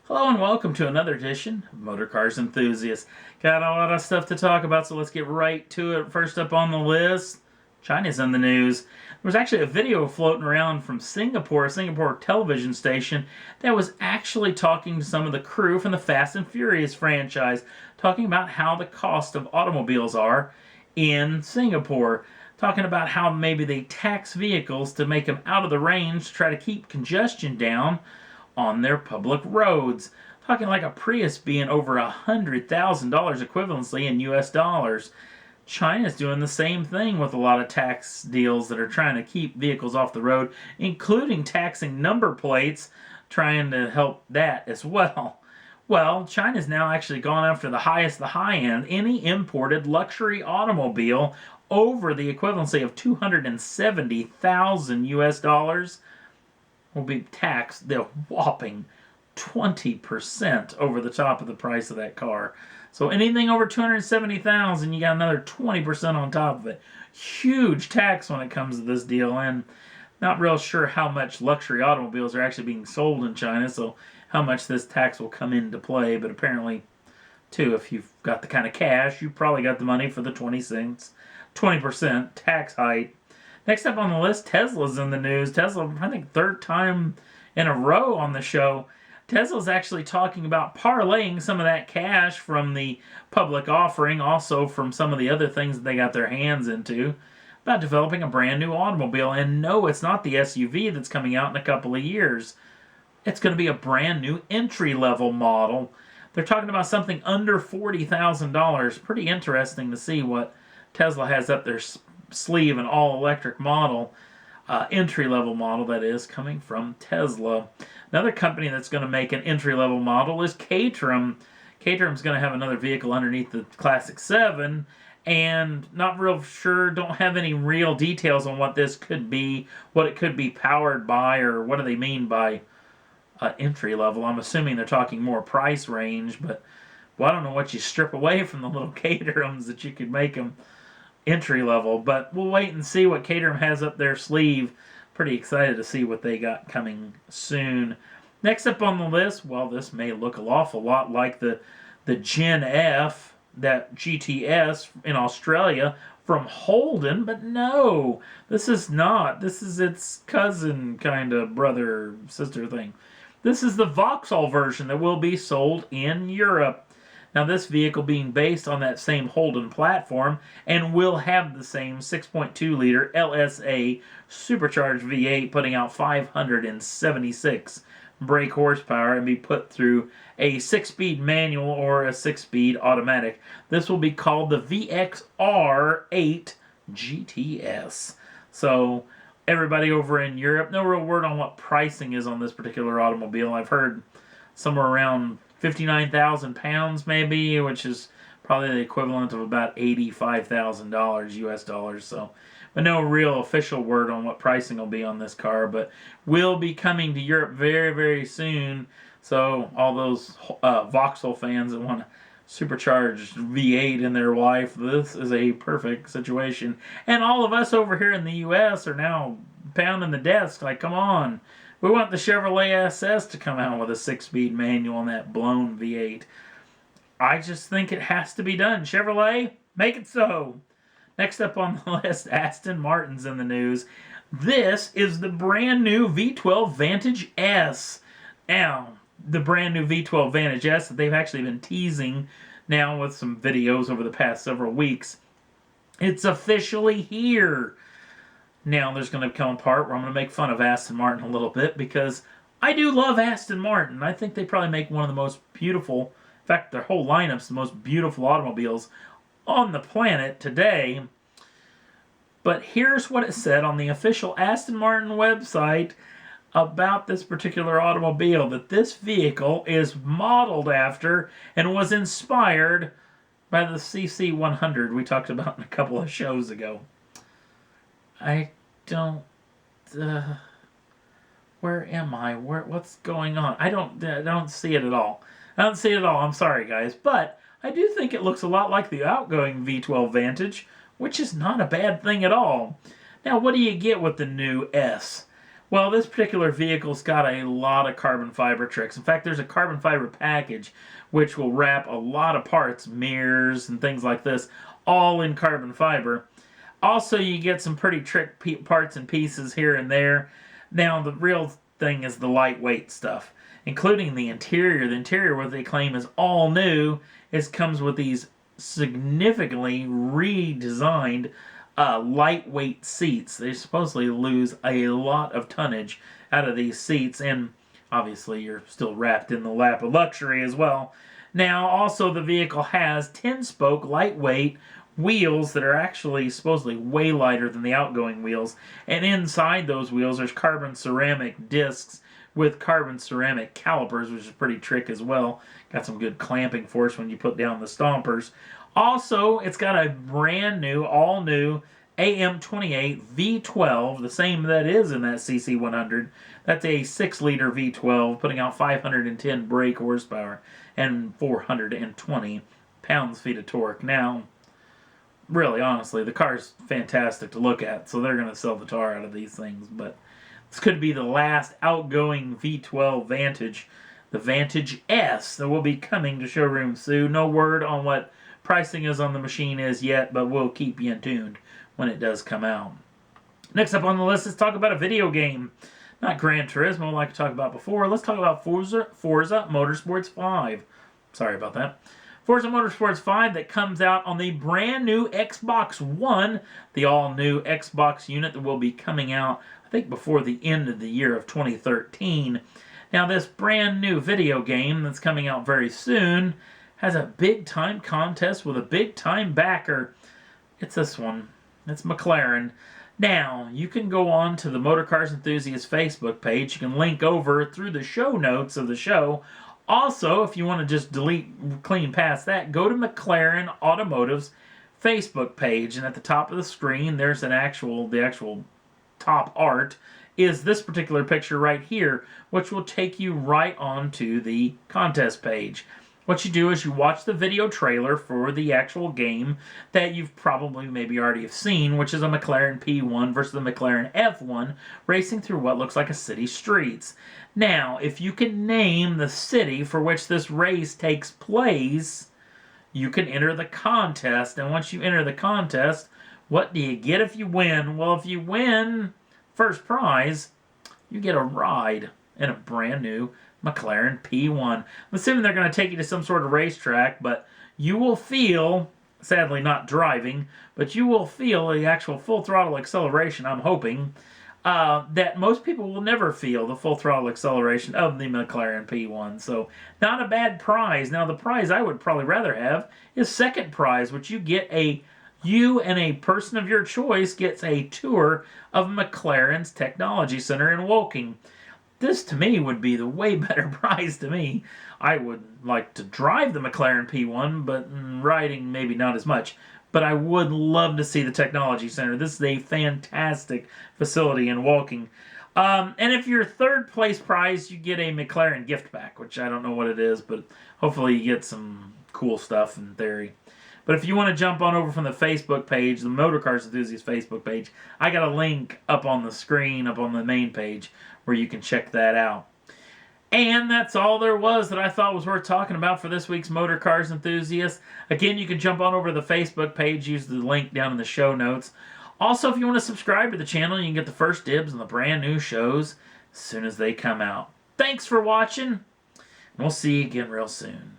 Hello and welcome to another edition of Motor Cars Enthusiasts. Got a lot of stuff to talk about, so let's get right to it. First up on the list, China's in the news. There was actually a video floating around from Singapore, a Singapore television station, that was actually talking to some of the crew from the Fast and Furious franchise, talking about how the cost of automobiles are in Singapore. Talking about how maybe they tax vehicles to make them out of the range to try to keep congestion down on their public roads. Talking like a Prius being over $100,000 equivalency in US dollars. China's doing the same thing with a lot of tax deals that are trying to keep vehicles off the road, including taxing number plates, trying to help that as well. Well, China's now actually gone after the high end, any imported luxury automobile over the equivalency of 270,000 US dollars will be taxed the whopping 20% over the top of the price of that car. So anything over 270,000, you got another 20% on top of it. Huge tax when it comes to this deal, and not real sure how much luxury automobiles are actually being sold in China, so how much this tax will come into play. But apparently, too, if you've got the kind of cash, you probably got the money for the 20% tax hike. Next up on the list, Tesla's in the news. Tesla, I think third time in a row on the show. Tesla's actually talking about parlaying some of that cash from the public offering, also from some of the other things that they got their hands into, about developing a brand new automobile. And no, it's not the SUV that's coming out in a couple of years. It's going to be a brand new entry-level model. They're talking about something under $40,000. Pretty interesting to see what Tesla has up their sleeve, an all-electric model, entry-level model that is, coming from Tesla. Another company that's going to make an entry-level model is Caterham. Caterham's going to have another vehicle underneath the Classic 7, and not real sure, don't have any real details on what this could be, what it could be powered by, or what do they mean by entry-level. I'm assuming they're talking more price range, but well, I don't know what you strip away from the little Caterhams that you could make them entry level, but we'll wait and see what Caterham has up their sleeve. Pretty excited to see what they got coming soon. Next up on the list, well, this may look an awful lot like the Gen F, that GTS in Australia from Holden, but no, this is not. This is its cousin, kind of brother, sister thing. This is the Vauxhall version that will be sold in Europe. Now, this vehicle being based on that same Holden platform and will have the same 6.2-liter LSA supercharged V8, putting out 576 brake horsepower, and be put through a 6-speed manual or a 6-speed automatic. This will be called the VXR8 GTS. So, everybody over in Europe, no real word on what pricing is on this particular automobile. I've heard somewhere around 59,000 pounds maybe, which is probably the equivalent of about $85,000 US dollars. So, but no real official word on what pricing will be on this car, but will be coming to Europe very, very soon. So all those Vauxhall fans that want a supercharged V8 in their life, this is a perfect situation. And all of us over here in the US are now pounding the desk like, come on. We want the Chevrolet SS to come out with a 6-speed manual and that blown V8. I just think it has to be done. Chevrolet, make it so. Next up on the list, Aston Martin's in the news. This is the brand new V12 Vantage S. Now, the brand new V12 Vantage S that they've actually been teasing now with some videos over the past several weeks. It's officially here. Now, there's going to come a part where I'm going to make fun of Aston Martin a little bit, because I do love Aston Martin. I think they probably make one of the most beautiful, in fact, their whole lineup's the most beautiful automobiles on the planet today. But here's what it said on the official Aston Martin website about this particular automobile, that this vehicle is modeled after and was inspired by the CC100 we talked about in a couple of shows ago. I don't, where am I? What's going on? I don't see it at all. I don't see it at all. I'm sorry, guys. But I do think it looks a lot like the outgoing V12 Vantage, which is not a bad thing at all. Now, what do you get with the new S? Well, this particular vehicle's got a lot of carbon fiber tricks. In fact, there's a carbon fiber package which will wrap a lot of parts, mirrors and things like this, all in carbon fiber. Also, you get some pretty trick parts and pieces here and there. Now, the real thing is the lightweight stuff, including the interior. The interior, what they claim is all new, comes with these significantly redesigned lightweight seats. They supposedly lose a lot of tonnage out of these seats, and obviously you're still wrapped in the lap of luxury as well. Now, also the vehicle has 10-spoke lightweight wheels that are actually supposedly way lighter than the outgoing wheels, and inside those wheels there's carbon ceramic discs with carbon ceramic calipers, which is pretty trick as well. Got some good clamping force when you put down the stompers. Also, it's got a brand new, all new AM28 V12, the same that is in that CC100. That's a 6-liter V12, putting out 510 brake horsepower and 420 pounds-feet of torque. Now, really, honestly, the car's fantastic to look at, so they're going to sell the tar out of these things. But this could be the last outgoing V12 Vantage, the Vantage S, that will be coming to showrooms soon. No word on what pricing is on the machine is yet, but we'll keep you in tuned when it does come out. Next up on the list, let's talk about a video game. Not Gran Turismo like I talked about before. Let's talk about Forza Motorsport 5. Sorry about that. Forza Motorsport 5 that comes out on the brand new Xbox One, the all-new Xbox unit that will be coming out, I think, before the end of the year of 2013. Now, this brand new video game that's coming out very soon has a big-time contest with a big-time backer. It's this one. It's McLaren. Now, you can go on to the Motor Cars Enthusiast Facebook page. You can link over through the show notes of the show. Also, if you want to just clean past that, go to McLaren Automotive's Facebook page, and at the top of the screen, there's the actual top art is this particular picture right here, which will take you right onto the contest page. What you do is you watch the video trailer for the actual game that you've probably maybe already have seen, which is a McLaren P1 versus the McLaren F1 racing through what looks like a city streets. Now, if you can name the city for which this race takes place, you can enter the contest. And once you enter the contest, what do you get if you win? Well, if you win first prize, you get a ride in a brand new McLaren P1. I'm assuming they're going to take you to some sort of racetrack, but you will feel, sadly not driving, but you will feel the actual full throttle acceleration, I'm hoping, that most people will never feel the full throttle acceleration of the McLaren P1. So, not a bad prize. Now, the prize I would probably rather have is second prize, which you and a person of your choice gets a tour of McLaren's Technology Center in Woking. This, to me, would be the way better prize to me. I would like to drive the McLaren P1, but riding maybe not as much. But I would love to see the Technology Center. This is a fantastic facility in Woking. And if you're third place prize, you get a McLaren gift pack, which I don't know what it is, but hopefully you get some cool stuff in theory. But if you want to jump on over from the Facebook page, the Motor Cars Enthusiast Facebook page, I got a link up on the screen, up on the main page, where you can check that out. And that's all there was that I thought was worth talking about for this week's Motor Cars Enthusiast. Again, you can jump on over to the Facebook page, use the link down in the show notes. Also, if you want to subscribe to the channel, you can get the first dibs on the brand new shows as soon as they come out. Thanks for watching, and we'll see you again real soon.